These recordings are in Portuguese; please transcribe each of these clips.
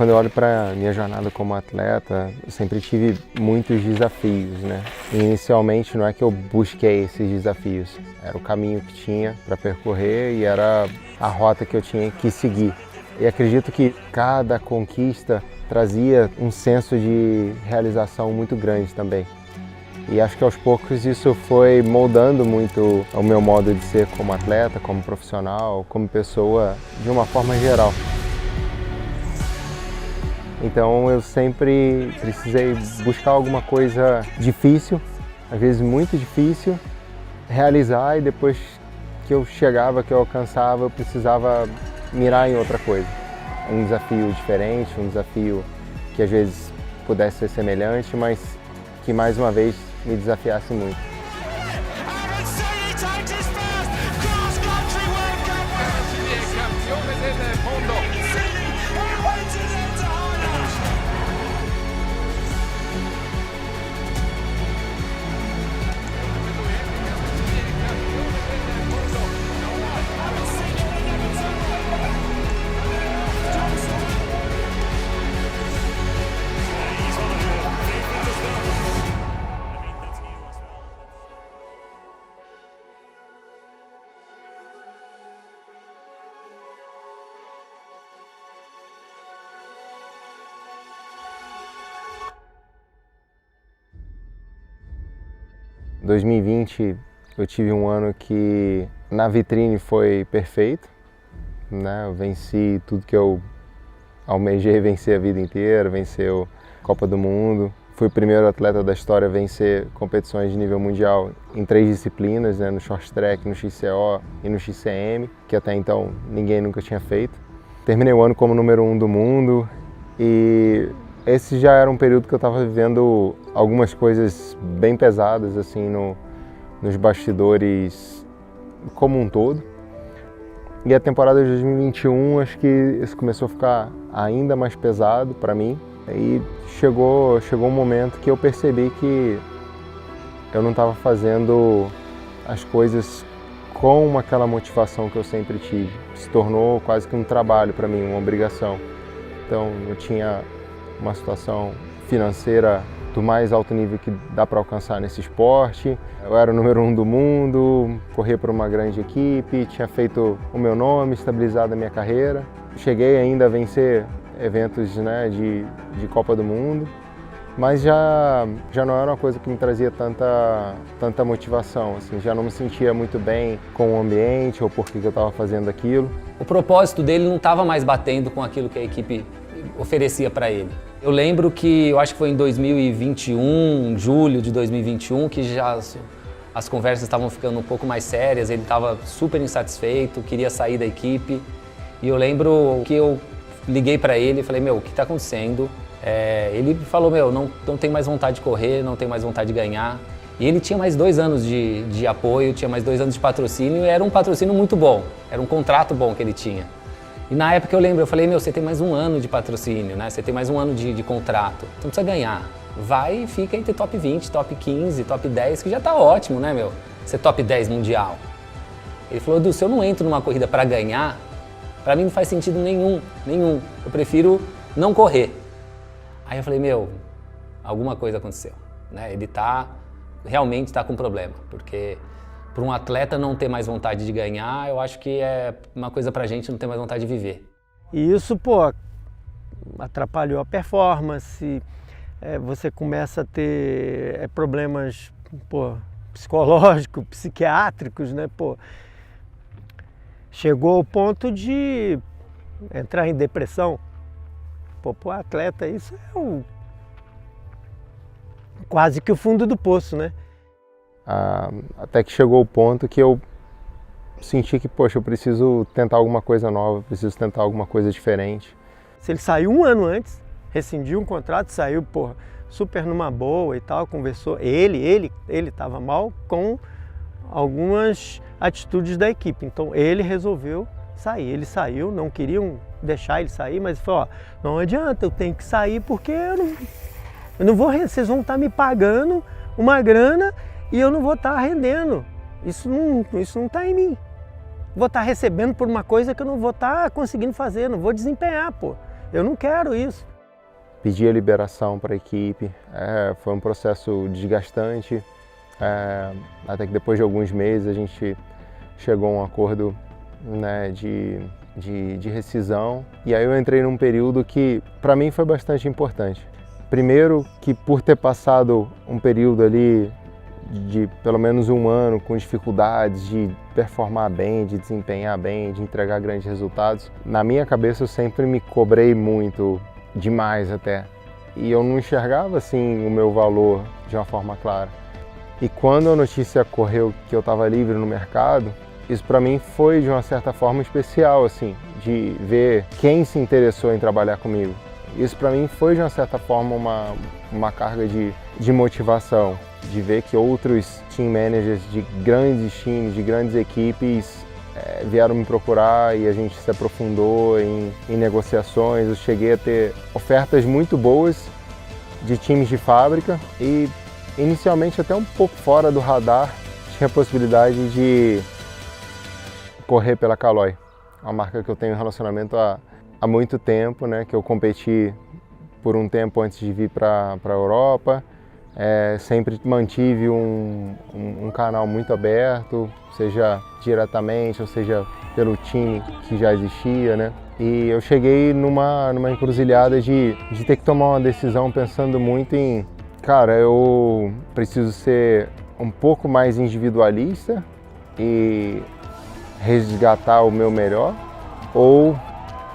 Quando eu olho para minha jornada como atleta, eu sempre tive muitos desafios, né? E inicialmente não é que eu busquei esses desafios, era o caminho que tinha para percorrer e era a rota que eu tinha que seguir. E acredito que cada conquista trazia um senso de realização muito grande também. E acho que aos poucos isso foi moldando muito o meu modo de ser como atleta, como profissional, como pessoa, de uma forma geral. Então eu sempre precisei buscar alguma coisa difícil, às vezes muito difícil, realizar, e depois que eu chegava, que eu alcançava, eu precisava mirar em outra coisa. Um desafio diferente, um desafio que às vezes pudesse ser semelhante, mas que mais uma vez me desafiasse muito. Em 2020 eu tive um ano que na vitrine foi perfeito, né? Eu venci tudo que eu almejei vencer a vida inteira, venceu a Copa do Mundo. Fui o primeiro atleta da história a vencer competições de nível mundial em 3 disciplinas, né? No short track, no XCO e no XCM, que até então ninguém nunca tinha feito. Terminei o ano como número 1 do mundo e esse já era um período que eu estava vivendo algumas coisas bem pesadas assim nos bastidores como um todo. E a temporada de 2021, acho que isso começou a ficar ainda mais pesado para mim. E chegou um momento que eu percebi que eu não estava fazendo as coisas com aquela motivação que eu sempre tive. Se tornou quase que um trabalho para mim, uma obrigação. Então eu tinha uma situação financeira do mais alto nível que dá para alcançar nesse esporte. Eu era o número 1 do mundo, corria para uma grande equipe, tinha feito o meu nome, estabilizado a minha carreira. Cheguei ainda a vencer eventos, né, de Copa do Mundo, mas já não era uma coisa que me trazia tanta motivação, assim, já não me sentia muito bem com o ambiente ou por que eu estava fazendo aquilo. O propósito dele não estava mais batendo com aquilo que a equipe oferecia para ele. Eu lembro que, eu acho que foi em 2021, julho de 2021, que já as conversas estavam ficando um pouco mais sérias, ele estava super insatisfeito, queria sair da equipe. E eu lembro que eu liguei para ele e falei, meu, o que está acontecendo? Ele falou, meu, não tenho mais vontade de correr, não tenho mais vontade de ganhar. E ele tinha mais 2 anos de apoio, tinha mais 2 anos de patrocínio, e era um patrocínio muito bom, era um contrato bom que ele tinha. E na época eu lembro, eu falei, meu, você tem mais 1 ano de patrocínio, né? Você tem mais 1 ano de contrato, então precisa ganhar. Vai e fica entre top 20, top 15, top 10, que já tá ótimo, né, meu? Ser top 10 mundial. Ele falou, Edu, se eu não entro numa corrida para ganhar, para mim não faz sentido nenhum. Eu prefiro não correr. Aí eu falei, meu, alguma coisa aconteceu, né? Ele realmente está com problema, porque para um atleta não ter mais vontade de ganhar, eu acho que é uma coisa pra gente não ter mais vontade de viver. E isso, pô, atrapalhou a performance, você começa a ter problemas, pô, psicológicos, psiquiátricos, né, pô. Chegou ao ponto de entrar em depressão. Pô, pro atleta isso é quase que o fundo do poço, né? Até que chegou o ponto que eu senti que, poxa, eu preciso tentar alguma coisa nova, preciso tentar alguma coisa diferente. Se ele saiu 1 ano antes, rescindiu um contrato, saiu, porra, super numa boa e tal, conversou, ele estava mal com algumas atitudes da equipe, então ele resolveu sair. Ele saiu, não queriam deixar ele sair, mas falou, ó, não adianta, eu tenho que sair porque eu não vou, vocês vão estar me pagando uma grana e eu não vou estar rendendo. Isso não está em mim. Vou estar recebendo por uma coisa que eu não vou estar conseguindo fazer, não vou desempenhar, pô. Eu não quero isso. Pedi a liberação para a equipe, foi um processo desgastante, até que depois de alguns meses a gente chegou a um acordo, né, de rescisão, e aí eu entrei num período que para mim foi bastante importante. Primeiro que por ter passado um período ali de pelo menos um ano com dificuldades de performar bem, de desempenhar bem, de entregar grandes resultados, na minha cabeça eu sempre me cobrei muito, demais até, e eu não enxergava assim o meu valor de uma forma clara. E quando a notícia correu que eu estava livre no mercado, isso para mim foi de uma certa forma especial, assim, de ver quem se interessou em trabalhar comigo. Isso para mim foi de uma certa forma uma carga de motivação, de ver que outros team managers de grandes times, de grandes equipes vieram me procurar e a gente se aprofundou em negociações. Eu cheguei a ter ofertas muito boas de times de fábrica e inicialmente até um pouco fora do radar tinha a possibilidade de correr pela Caloi, uma marca que eu tenho relacionamento há muito tempo, né, que eu competi por um tempo antes de vir para a Europa. Sempre mantive um canal muito aberto, seja diretamente ou seja pelo time que já existia, né? E eu cheguei numa encruzilhada de ter que tomar uma decisão pensando muito em, cara, eu preciso ser um pouco mais individualista e resgatar o meu melhor, ou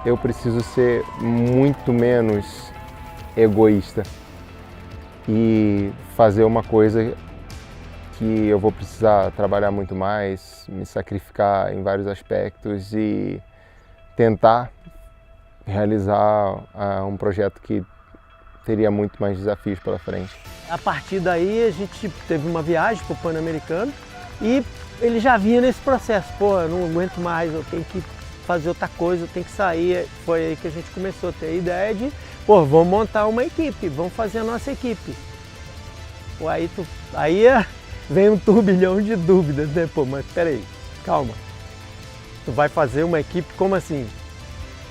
eu preciso ser muito menos egoísta e fazer uma coisa que eu vou precisar trabalhar muito mais, me sacrificar em vários aspectos e tentar realizar um projeto que teria muito mais desafios pela frente. A partir daí a gente teve uma viagem para o Pan-Americano e ele já vinha nesse processo, pô, eu não aguento mais, eu tenho que fazer outra coisa, eu tenho que sair. Foi aí que a gente começou a ter a ideia de, pô, vamos montar uma equipe, vamos fazer a nossa equipe. Pô, aí vem um turbilhão de dúvidas, né? Pô, mas peraí, calma. Tu vai fazer uma equipe como assim?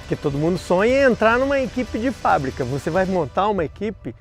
Porque todo mundo sonha em entrar numa equipe de fábrica. Você vai montar uma equipe?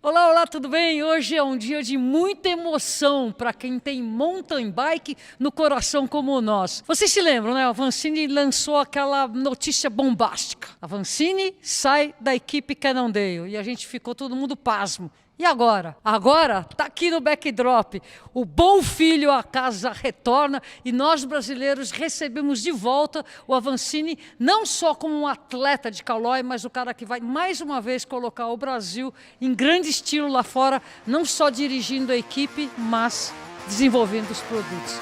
Olá, olá, tudo bem? Hoje é um dia de muita emoção para quem tem mountain bike no coração como o nosso. Vocês se lembram, né? A Avancini lançou aquela notícia bombástica. A Avancini sai da equipe Cannondale e a gente ficou todo mundo pasmo. E agora? Agora tá aqui no backdrop. O bom filho à casa retorna e nós brasileiros recebemos de volta o Avancini não só como um atleta de Caloi, mas o cara que vai mais uma vez colocar o Brasil em grande estilo lá fora, não só dirigindo a equipe, mas desenvolvendo os produtos.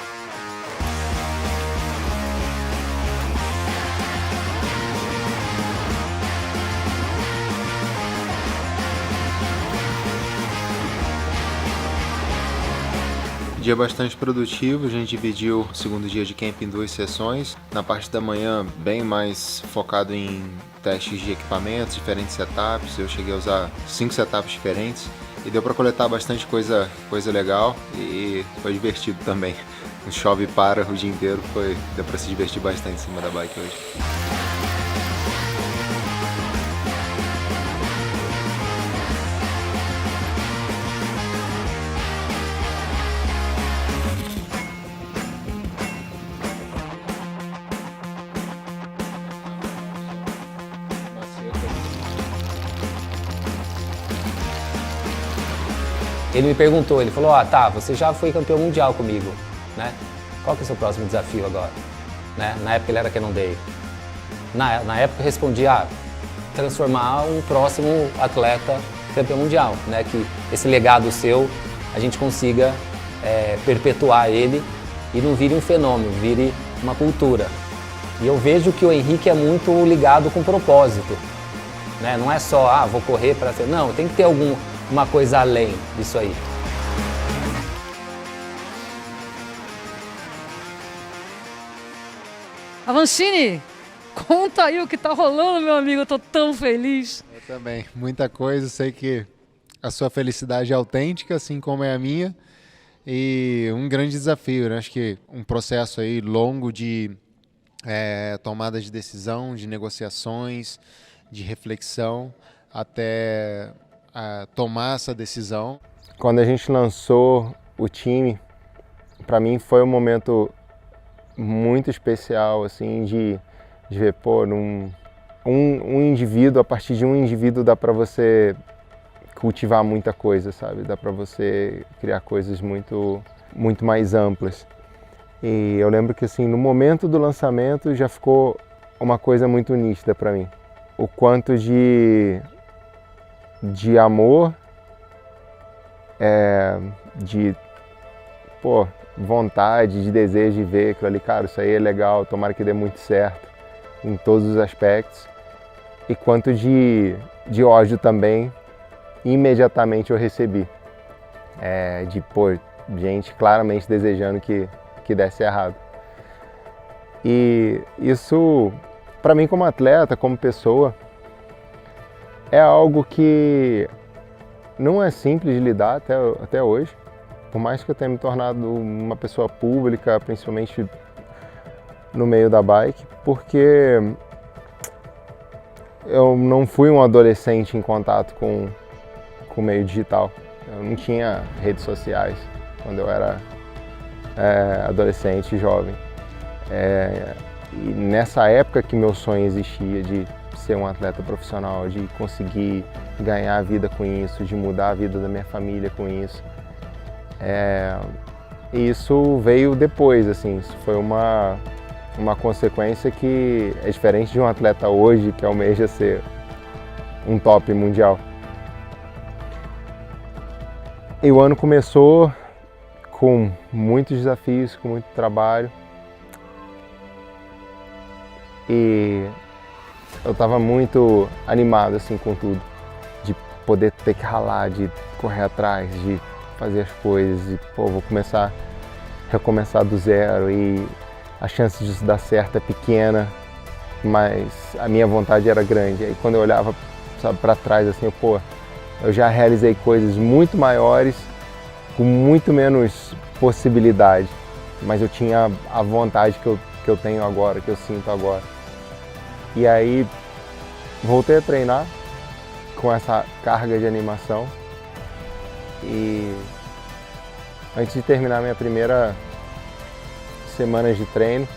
Dia bastante produtivo, a gente dividiu o segundo dia de camp em 2 sessões. Na parte da manhã, bem mais focado em testes de equipamentos, diferentes setups. Eu cheguei a usar 5 setups diferentes e deu para coletar bastante coisa legal e foi divertido também. Chove e para o dia inteiro, deu para se divertir bastante em cima da bike hoje. Ele me perguntou, ele falou, tá, você já foi campeão mundial comigo, né? Qual que é o seu próximo desafio agora? Né? Na época ele era Cannondale. Na época eu respondi, transformar um próximo atleta campeão mundial, né? Que esse legado seu, a gente consiga perpetuar ele e não vire um fenômeno, vire uma cultura. E eu vejo que o Henrique é muito ligado com propósito, né? Não é só, vou correr para ser... Não, tem que ter uma coisa além disso aí. Avancini, conta aí o que tá rolando, meu amigo, eu tô tão feliz. Eu também, muita coisa, sei que a sua felicidade é autêntica, assim como é a minha, e um grande desafio, né? Acho que um processo aí longo de tomada de decisão, de negociações, de reflexão até tomar essa decisão. Quando a gente lançou o time, para mim foi um momento muito especial, assim, de ver, pô, um indivíduo, a partir de um indivíduo dá para você cultivar muita coisa, sabe? Dá para você criar coisas muito mais amplas. E eu lembro que, assim, no momento do lançamento já ficou uma coisa muito nítida para mim. O quanto de amor, de vontade, de desejo de ver aquilo ali, cara, isso aí é legal, tomara que dê muito certo em todos os aspectos. E quanto de ódio também, imediatamente eu recebi. Gente claramente desejando que desse errado. E isso, para mim como atleta, como pessoa, é algo que não é simples de lidar até hoje. Por mais que eu tenha me tornado uma pessoa pública, principalmente no meio da bike, porque eu não fui um adolescente em contato com o meio digital. Eu não tinha redes sociais quando eu era adolescente e jovem. E nessa época que meu sonho existia de ser um atleta profissional, de conseguir ganhar a vida com isso, de mudar a vida da minha família com isso. Isso veio depois, assim, isso foi uma consequência que é diferente de um atleta hoje que almeja ser um top mundial. E o ano começou com muitos desafios, com muito trabalho. E eu estava muito animado assim com tudo, de poder ter que ralar, de correr atrás, de fazer as coisas e vou recomeçar do zero e a chance disso dar certo é pequena, mas a minha vontade era grande. Aí quando eu olhava, sabe, para trás assim, eu já realizei coisas muito maiores com muito menos possibilidade, mas eu tinha a vontade que eu tenho agora, que eu sinto agora. E aí voltei a treinar com essa carga de animação e antes de terminar minha primeira semana de treino,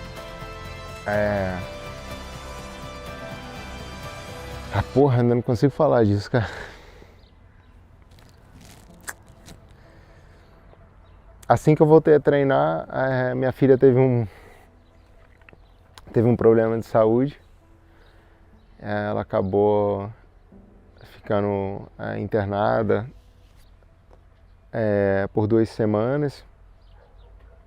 ainda não consigo falar disso, cara. Assim que eu voltei a treinar, minha filha teve um problema de saúde. Ela acabou ficando internada por 2 semanas,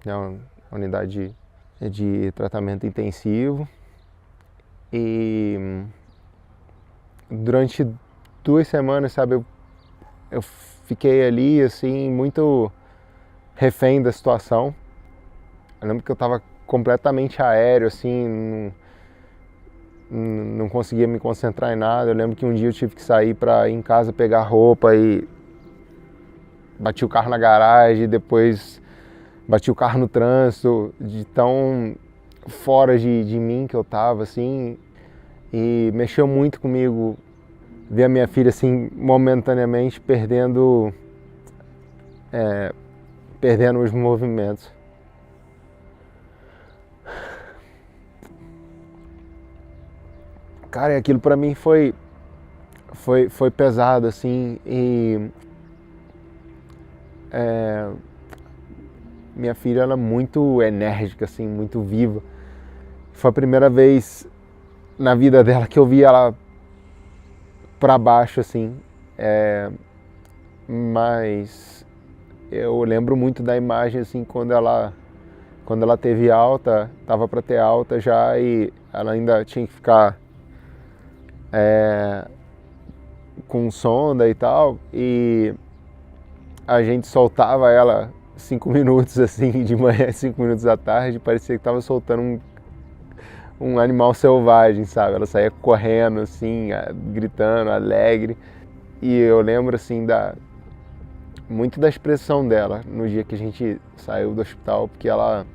na unidade de tratamento intensivo. E durante 2 semanas, sabe, eu fiquei ali assim, muito refém da situação. Eu lembro que eu estava completamente aéreo, assim, não conseguia me concentrar em nada. Eu lembro que um dia eu tive que sair para ir em casa pegar roupa e bati o carro na garagem, depois bati o carro no trânsito, de tão fora de mim que eu estava, assim, e mexeu muito comigo ver a minha filha, assim, momentaneamente perdendo os movimentos. Cara, aquilo para mim foi pesado, assim, e minha filha, ela é muito enérgica, assim, muito viva. Foi a primeira vez na vida dela que eu vi ela para baixo, assim, mas eu lembro muito da imagem, assim, quando ela teve alta, tava para ter alta já e ela ainda tinha que ficar com sonda e tal, e a gente soltava ela 5 minutos assim de manhã, 5 minutos da tarde, parecia que estava soltando um animal selvagem, sabe? Ela saía correndo assim, gritando, alegre. E eu lembro assim muito da expressão dela no dia que a gente saiu do hospital, porque ela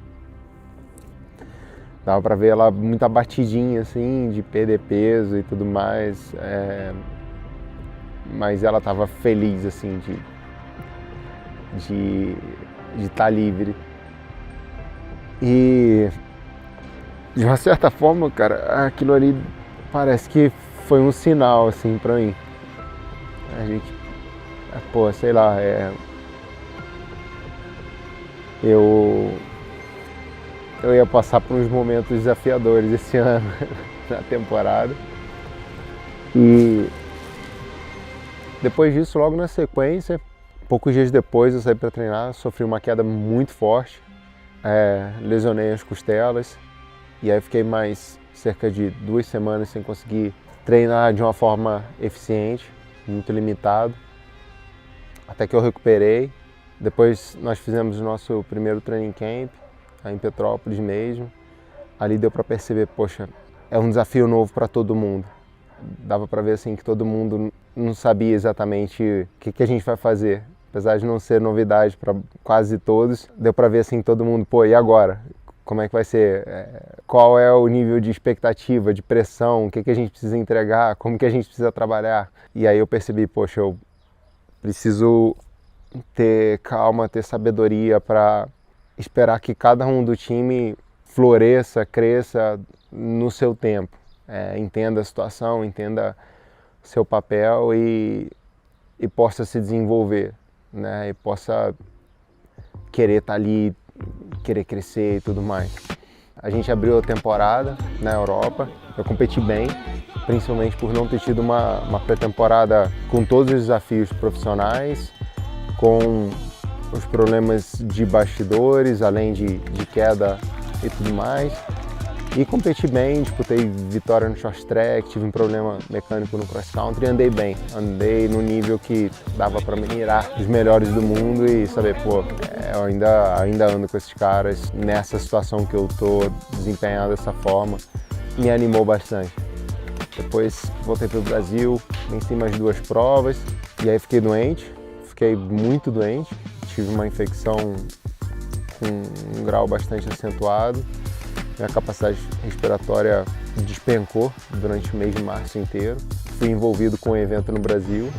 Dava pra ver ela muito abatidinha, assim, de perder peso e tudo mais. Mas ela tava feliz, assim, de estar livre. E, de uma certa forma, cara, aquilo ali parece que foi um sinal, assim, pra mim. A gente, pô, sei lá, eu ia passar por uns momentos desafiadores esse ano na temporada. E depois disso, logo na sequência, poucos dias depois eu saí para treinar, sofri uma queda muito forte, lesionei as costelas e aí fiquei mais cerca de 2 semanas sem conseguir treinar de uma forma eficiente, muito limitado, até que eu recuperei. Depois nós fizemos o nosso primeiro training camp, em Petrópolis mesmo. Ali deu para perceber, poxa, é um desafio novo para todo mundo. Dava para ver assim que todo mundo não sabia exatamente o que a gente vai fazer. Apesar de não ser novidade para quase todos, deu para ver assim todo mundo, pô, e agora? Como é que vai ser? Qual é o nível de expectativa, de pressão? O que a gente precisa entregar? Como que a gente precisa trabalhar? E aí eu percebi, poxa, eu preciso ter calma, ter sabedoria para esperar que cada um do time floresça, cresça no seu tempo. Entenda a situação, entenda seu papel e possa se desenvolver, né? E possa querer estar ali, querer crescer e tudo mais. A gente abriu a temporada na Europa, eu competi bem, principalmente por não ter tido uma pré-temporada com todos os desafios profissionais, com os problemas de bastidores, além de queda e tudo mais. E competi bem, disputei vitória no short track, tive um problema mecânico no cross country e andei bem. Andei no nível que dava para me mirar os melhores do mundo e saber, pô, eu ainda ando com esses caras nessa situação que eu tô desempenhando dessa forma. Me animou bastante. Depois voltei para o Brasil, venci mais 2 provas e aí fiquei doente, fiquei muito doente. Tive uma infecção com um grau bastante acentuado. Minha capacidade respiratória despencou durante o mês de março inteiro. Fui envolvido com um evento no Brasil,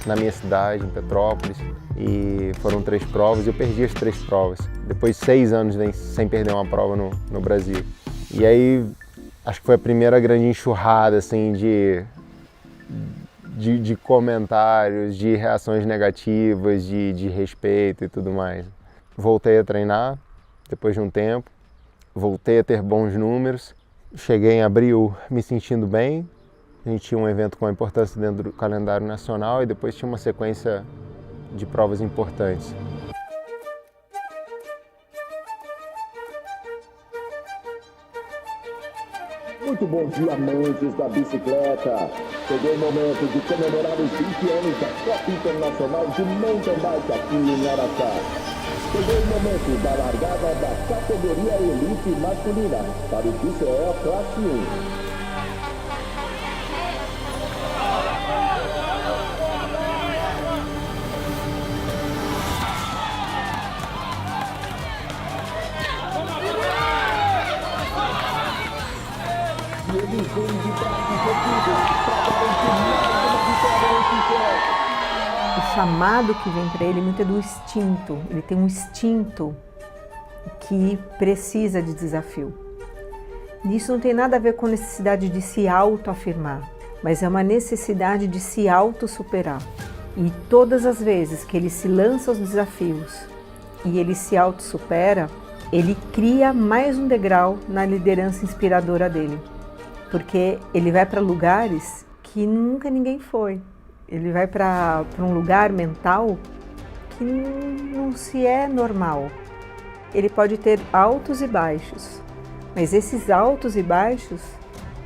na minha cidade, em Petrópolis, e foram 3 provas e eu perdi as 3 provas. Depois de 6 anos sem perder uma prova no Brasil. E aí, acho que foi a primeira grande enxurrada assim, de comentários, de reações negativas, de respeito e tudo mais. Voltei a treinar depois de um tempo. Voltei a ter bons números, cheguei em abril me sentindo bem, a gente tinha um evento com importância dentro do calendário nacional e depois tinha uma sequência de provas importantes. Muito bom dia, amantes da bicicleta. Chegou o momento de comemorar os 20 anos da Copa Internacional de Mountain Bike aqui em Araçá. Chegou o momento da largada da categoria Elite masculina para o TCO Classe 1. E eles vêm de braços erguidos para garantir mais uma vitória nesse jogo. O chamado que vem para ele muito é do instinto. Ele tem um instinto que precisa de desafio. Isso não tem nada a ver com necessidade de se autoafirmar, mas é uma necessidade de se autossuperar. E todas as vezes que ele se lança aos desafios e ele se autossupera, ele cria mais um degrau na liderança inspiradora dele. Porque ele vai para lugares que nunca ninguém foi. Ele vai para um lugar mental que não se é normal. Ele pode ter altos e baixos, mas esses altos e baixos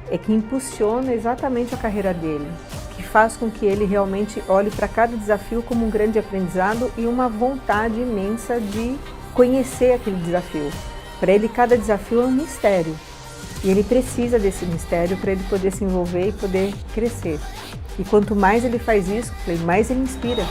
é que impulsiona exatamente a carreira dele, que faz com que ele realmente olhe para cada desafio como um grande aprendizado e uma vontade imensa de conhecer aquele desafio. Para ele, cada desafio é um mistério. E ele precisa desse mistério para ele poder se envolver e poder crescer. E quanto mais ele faz isso, mais ele inspira.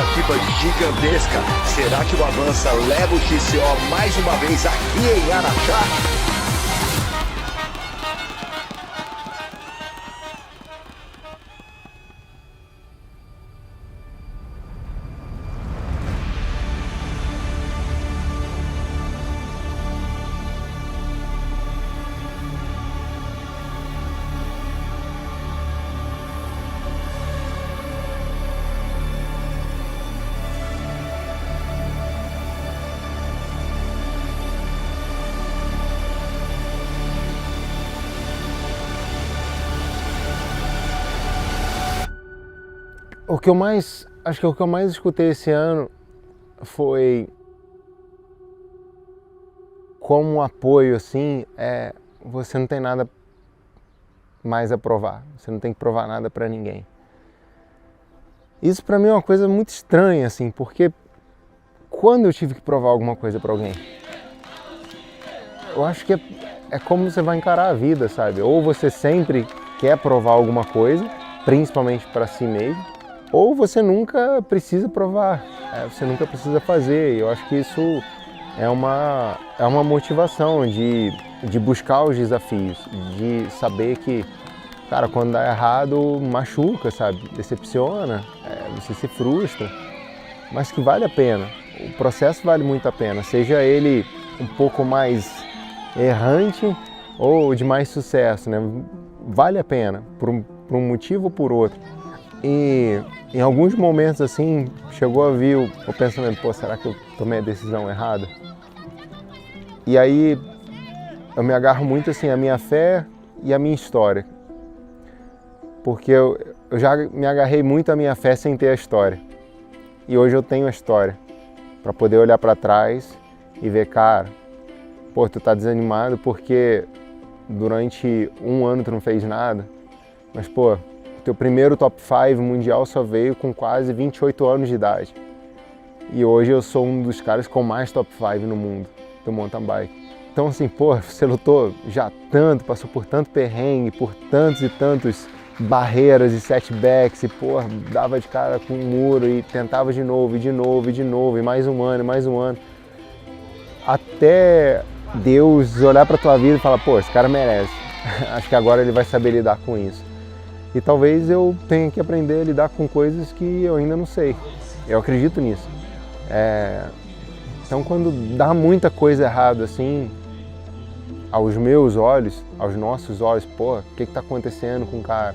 expectativa gigantesca. Será que o Avança leva o XCO mais uma vez aqui em Araxá? Acho que o que eu mais escutei esse ano foi como um apoio, assim, você não tem nada mais a provar, você não tem que provar nada para ninguém. Isso para mim é uma coisa muito estranha, assim, porque quando eu tive que provar alguma coisa para alguém, eu acho que é como você vai encarar a vida, sabe? Ou você sempre quer provar alguma coisa, principalmente para si mesmo, ou você nunca precisa provar, você nunca precisa fazer. Eu acho que isso é uma motivação de buscar os desafios, de saber que, cara, quando dá errado, machuca, sabe? Decepciona, você se frustra, mas que vale a pena. O processo vale muito a pena, seja ele um pouco mais errante ou de mais sucesso, né? Vale a pena, por um motivo ou por outro. E em alguns momentos, assim, chegou a vir o pensamento, pô, será que eu tomei a decisão errada? E aí eu me agarro muito, assim, à minha fé e à minha história. Porque eu já me agarrei muito à minha fé sem ter a história. E hoje eu tenho a história para poder olhar para trás e ver, cara, pô, tu tá desanimado porque durante um ano tu não fez nada, mas, pô, teu primeiro top 5 mundial só veio com quase 28 anos de idade. E hoje eu sou um dos caras com mais top 5 no mundo do mountain bike. Então, assim, pô, você lutou já tanto, passou por tanto perrengue, por tantos e tantos barreiras e setbacks, e, pô, dava de cara com um muro e tentava de novo, e de novo, e de novo, e mais um ano, e mais um ano. Até Deus olhar pra tua vida e falar, pô, esse cara merece. Acho que agora ele vai saber lidar com isso. E talvez eu tenha que aprender a lidar com coisas que eu ainda não sei. Eu acredito nisso. Então, quando dá muita coisa errada, assim, aos meus olhos, aos nossos olhos, pô, o que está acontecendo com o cara?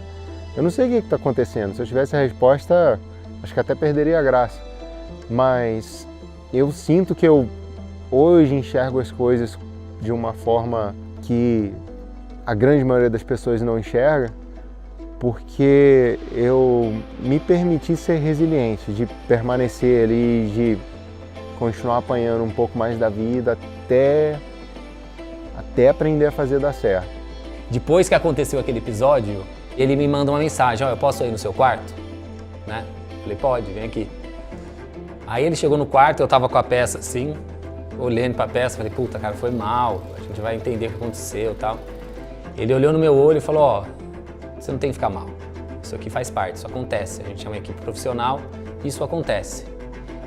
Eu não sei o que está acontecendo. Se eu tivesse a resposta, acho que até perderia a graça. Mas eu sinto que eu hoje enxergo as coisas de uma forma que a grande maioria das pessoas não enxerga, porque eu me permiti ser resiliente, de permanecer ali, de continuar apanhando um pouco mais da vida até aprender a fazer dar certo. Depois que aconteceu aquele episódio, ele me manda uma mensagem, eu posso ir no seu quarto? Né? Falei, pode, vem aqui. Aí ele chegou no quarto, eu tava com a peça assim, olhando pra peça, falei, puta, cara, foi mal, a gente vai entender o que aconteceu e tal. Ele olhou no meu olho e falou, você não tem que ficar mal, isso aqui faz parte, isso acontece, a gente é uma equipe profissional, isso acontece.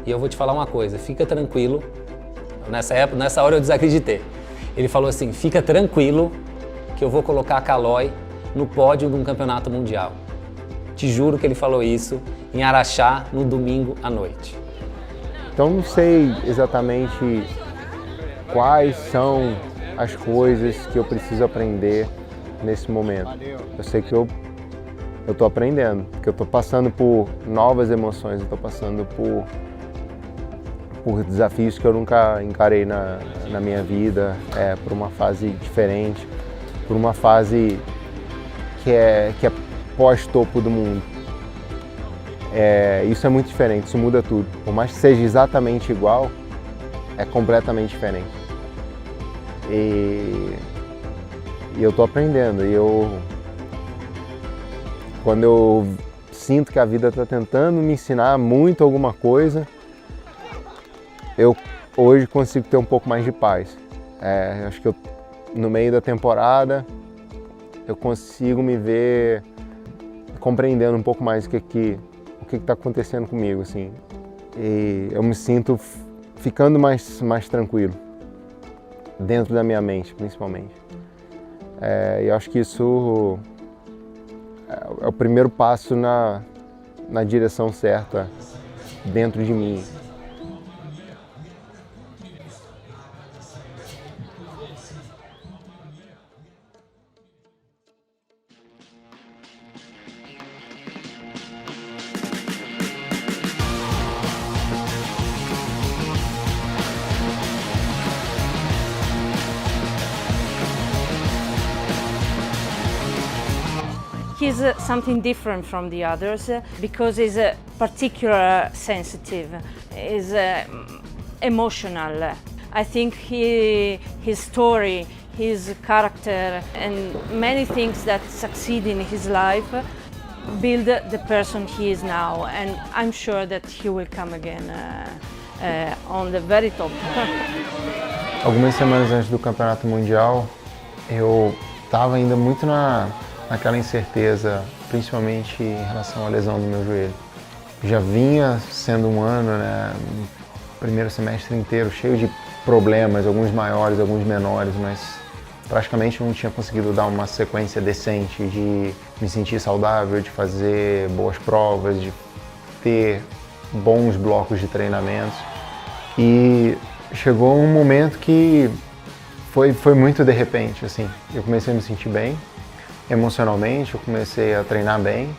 E eu vou te falar uma coisa, fica tranquilo, nessa hora eu desacreditei. Ele falou assim, fica tranquilo que eu vou colocar a Caloi no pódio de um campeonato mundial. Te juro que ele falou isso em Araxá no domingo à noite. Então não sei exatamente quais são as coisas que eu preciso aprender nesse momento. Eu sei que eu estou aprendendo, porque eu estou passando por novas emoções, eu estou passando por desafios que eu nunca encarei na minha vida, por uma fase diferente, por uma fase que é pós-topo do mundo. Isso é muito diferente, isso muda tudo. Por mais que seja exatamente igual, é completamente diferente. E eu estou aprendendo, quando eu sinto que a vida está tentando me ensinar muito alguma coisa, eu hoje consigo ter um pouco mais de paz. Acho que no meio da temporada eu consigo me ver compreendendo um pouco mais o que está acontecendo comigo, assim, e eu me sinto ficando mais tranquilo, dentro da minha mente, principalmente. E eu acho que isso é o primeiro passo na direção certa dentro de mim. He's something different from the others because he's particular sensitive, he's emotional. I think his story, his character and many things that succeed in his life build the person he is now, and I'm sure that he will come again on the very top. Algumas semanas antes do Campeonato Mundial, eu estava ainda muito naquela incerteza, principalmente em relação à lesão do meu joelho. Já vinha sendo um ano, né, primeiro semestre inteiro, cheio de problemas, alguns maiores, alguns menores, mas praticamente não tinha conseguido dar uma sequência decente de me sentir saudável, de fazer boas provas, de ter bons blocos de treinamentos. E chegou um momento que foi muito de repente, assim. Eu comecei a me sentir bem, emocionalmente, eu comecei a treinar bem.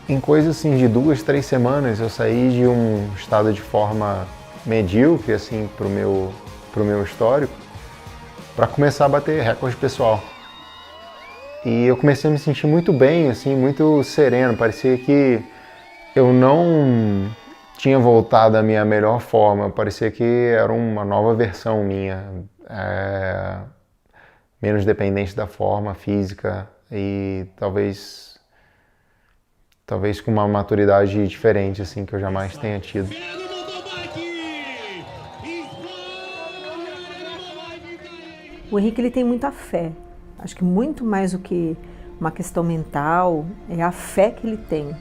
Em coisa assim de 2, 3 semanas eu saí de um estado de forma medíocre assim pro meu histórico, para começar a bater recorde pessoal. E eu comecei a me sentir muito bem, assim, muito sereno. Parecia que eu não tinha voltado à minha melhor forma. Parecia que era uma nova versão minha, menos dependente da forma física e talvez com uma maturidade diferente, assim, que eu jamais tenha tido. O Henrique, ele tem muita fé. Acho que muito mais do que uma questão mental, é a fé que ele tem.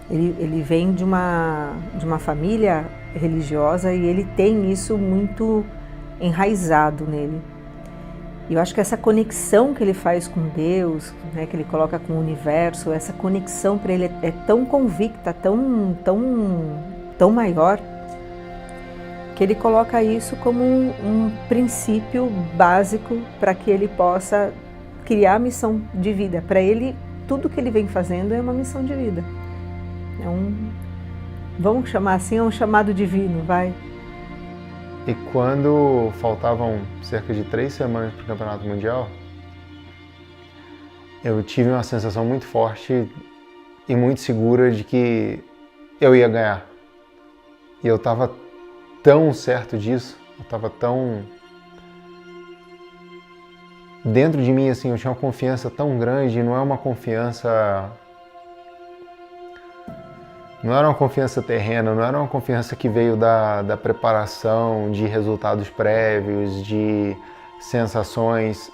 Ele vem de uma família religiosa e ele tem isso muito enraizado nele. E eu acho que essa conexão que ele faz com Deus, né, que ele coloca com o universo, essa conexão para ele é tão convicta, tão maior, que ele coloca isso como um princípio básico para que ele possa criar a missão de vida. Para ele, tudo que ele vem fazendo é uma missão de vida. Vamos chamar assim, é um chamado divino, vai. E quando faltavam cerca de 3 semanas para o Campeonato Mundial, eu tive uma sensação muito forte e muito segura de que eu ia ganhar. E eu estava tão certo disso, eu estava tão dentro de mim, assim, eu tinha uma confiança tão grande, não era uma confiança terrena, não era uma confiança que veio da preparação, de resultados prévios, de sensações.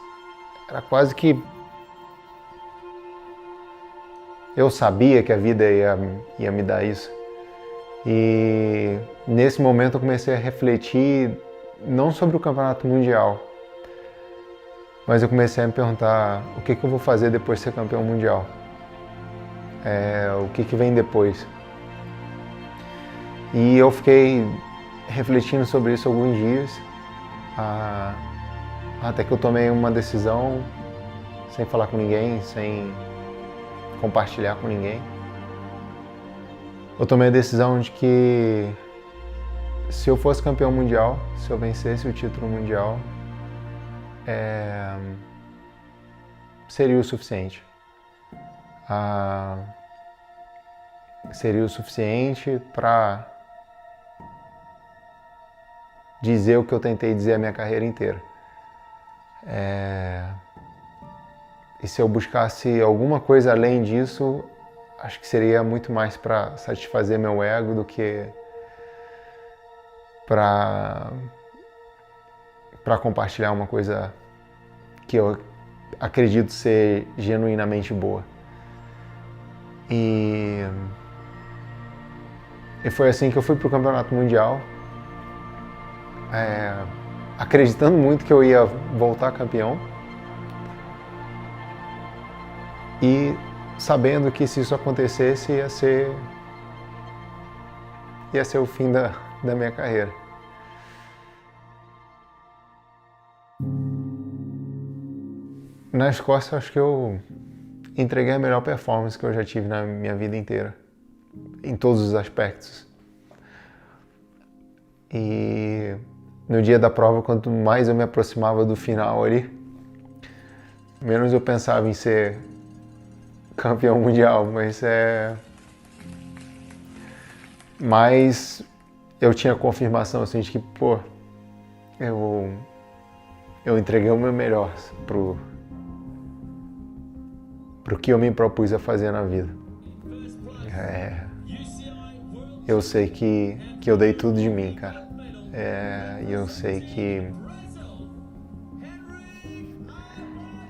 Era quase que eu sabia que a vida ia me dar isso. E nesse momento eu comecei a refletir não sobre o Campeonato Mundial, mas eu comecei a me perguntar o que eu vou fazer depois de ser campeão mundial. O que vem depois. E eu fiquei refletindo sobre isso alguns dias, até que eu tomei uma decisão sem falar com ninguém, sem compartilhar com ninguém. Eu tomei a decisão de que se eu fosse campeão mundial, se eu vencesse o título mundial, seria o suficiente. Seria o suficiente para dizer o que eu tentei dizer a minha carreira inteira. E se eu buscasse alguma coisa além disso, acho que seria muito mais para satisfazer meu ego do que para compartilhar uma coisa que eu acredito ser genuinamente boa. E E foi assim que eu fui pro Campeonato Mundial, acreditando muito que eu ia voltar campeão e sabendo que se isso acontecesse ia ser o fim da minha carreira. Na Escócia, acho que eu entreguei a melhor performance que eu já tive na minha vida inteira, em todos os aspectos. E no dia da prova, quanto mais eu me aproximava do final ali, menos eu pensava em ser campeão mundial, mas eu tinha confirmação assim de que, pô, eu entreguei o meu melhor pro que eu me propus a fazer na vida. Eu sei que eu dei tudo de mim, cara. E eu sei que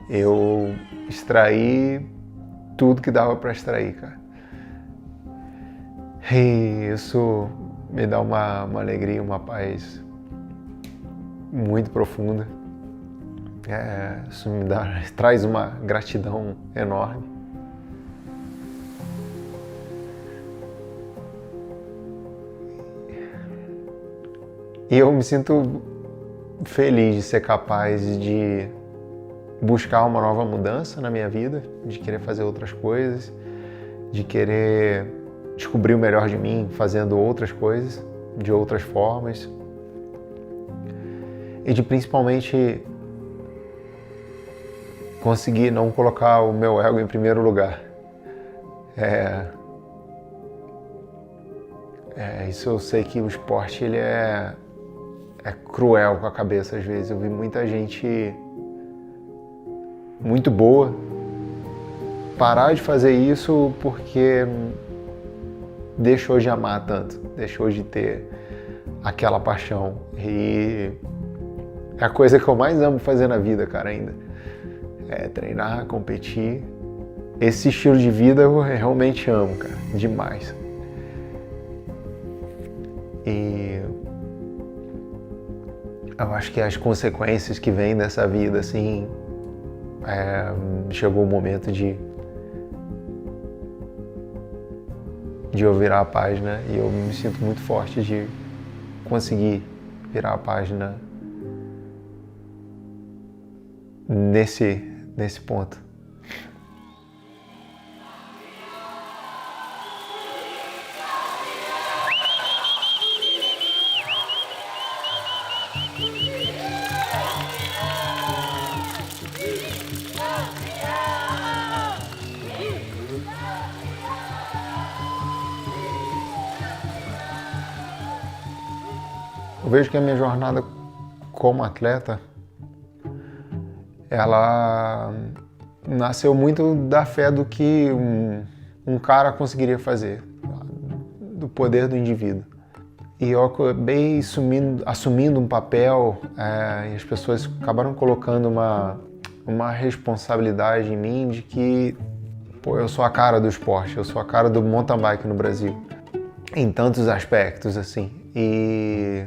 eu extraí tudo que dava para extrair, cara. E isso me dá uma alegria, uma paz muito profunda. Isso traz uma gratidão enorme. E eu me sinto feliz de ser capaz de buscar uma nova mudança na minha vida, de querer fazer outras coisas, de querer descobrir o melhor de mim fazendo outras coisas, de outras formas. E de principalmente conseguir não colocar o meu ego em primeiro lugar. Isso eu sei que o esporte ele é cruel com a cabeça às vezes. Eu vi muita gente muito boa parar de fazer isso porque deixou de amar tanto, deixou de ter aquela paixão. E é a coisa que eu mais amo fazer na vida, cara, ainda. É treinar, competir. Esse estilo de vida eu realmente amo, cara, demais. E eu acho que as consequências que vêm dessa vida, assim, chegou o momento de eu virar a página, e eu me sinto muito forte de conseguir virar a página nesse ponto. Eu vejo que a minha jornada como atleta, ela nasceu muito da fé do que um cara conseguiria fazer, do poder do indivíduo. E eu acabei assumindo um papel, e as pessoas acabaram colocando uma responsabilidade em mim de que, pô, eu sou a cara do esporte, eu sou a cara do mountain bike no Brasil, em tantos aspectos, assim. E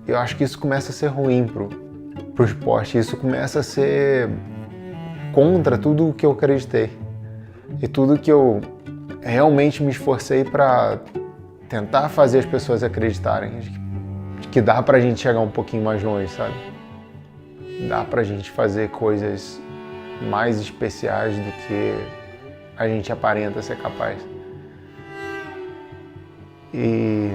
eu acho que isso começa a ser ruim pro esporte, isso começa a ser contra tudo o que eu acreditei e tudo que eu realmente me esforcei para tentar fazer as pessoas acreditarem de que dá pra gente chegar um pouquinho mais longe, sabe? Dá pra gente fazer coisas mais especiais do que a gente aparenta ser capaz. E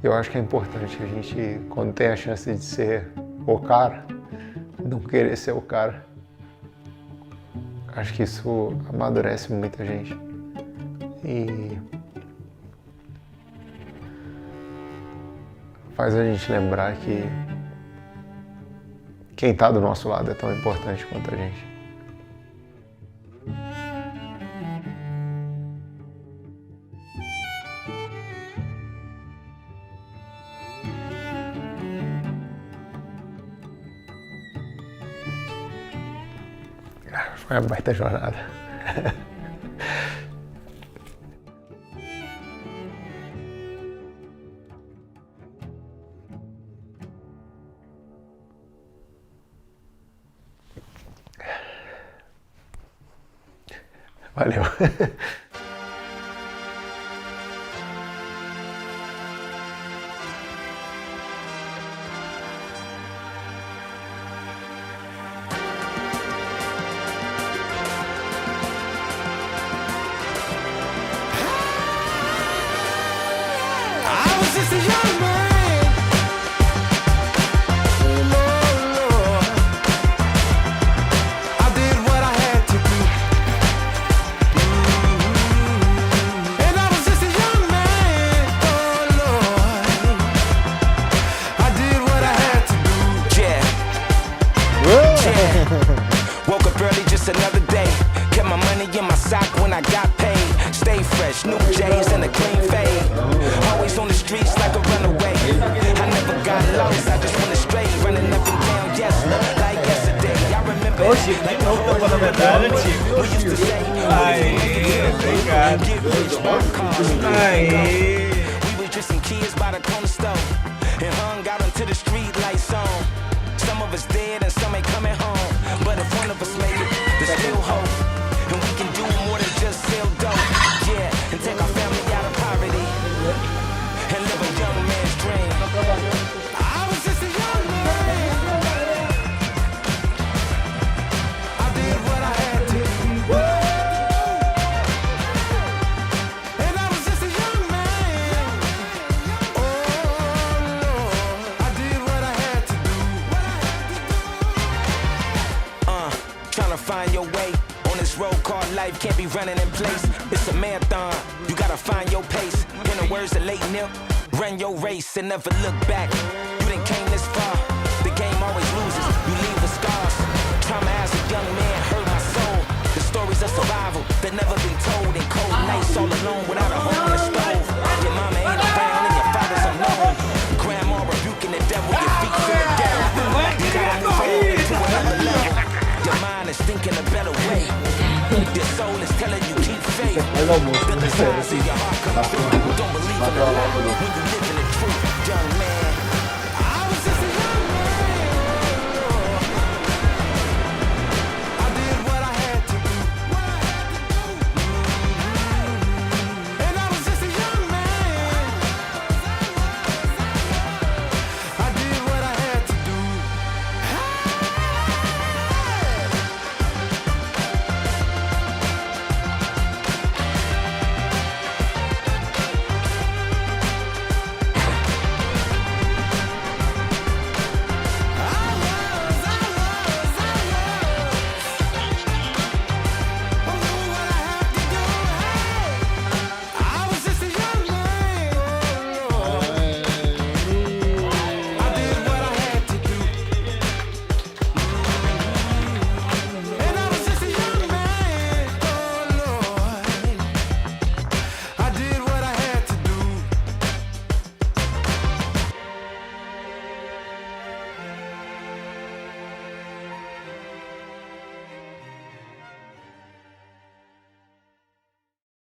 eu acho que é importante a gente, quando tem a chance de ser o cara, não querer ser o cara. Acho que isso amadurece muita gente. E faz a gente lembrar que quem está do nosso lado é tão importante quanto a gente. Foi uma baita jornada. Valeu. Woke up early, just another day. Kept my money in my sock when I got paid. Stay fresh, new J's and a clean fade. Always on the streets like a runaway. I never got lost, I just went astray. Running up and down, yes, like yesterday. I remember that. Like the whole world we used to say, get rich, buy cars. We was just some kids by the corner store and hung out until the street lights on. Some of us dead and some ain't coming home. But if one of us made it, there's still hope. And we can do more than just sell dope. Yeah, and take our family out of poverty and live a young man's dream. I was just a young man. I did what I had to. And I was just a young man. Oh Lord, I did what I had to do. Trying to find your way on this road called life, can't be running in place. It's a marathon, you gotta find your pace. In the words of Late Nip, run your race and never look back. You done came this far, the game always loses, you leave the scars. Trauma as a young man hurt my soul. The stories of survival that never been told. In cold nights all alone without a home and a stove. Your mama ain't around and your father's unknown. Grandma rebuking the devil, your feet feeling down. You gotta move on to another level. Your mind is thinking a better way. Your soul is telling you keep faith. The desires of your heart come through. Don't believe in the lie when you live in the truth. Young man,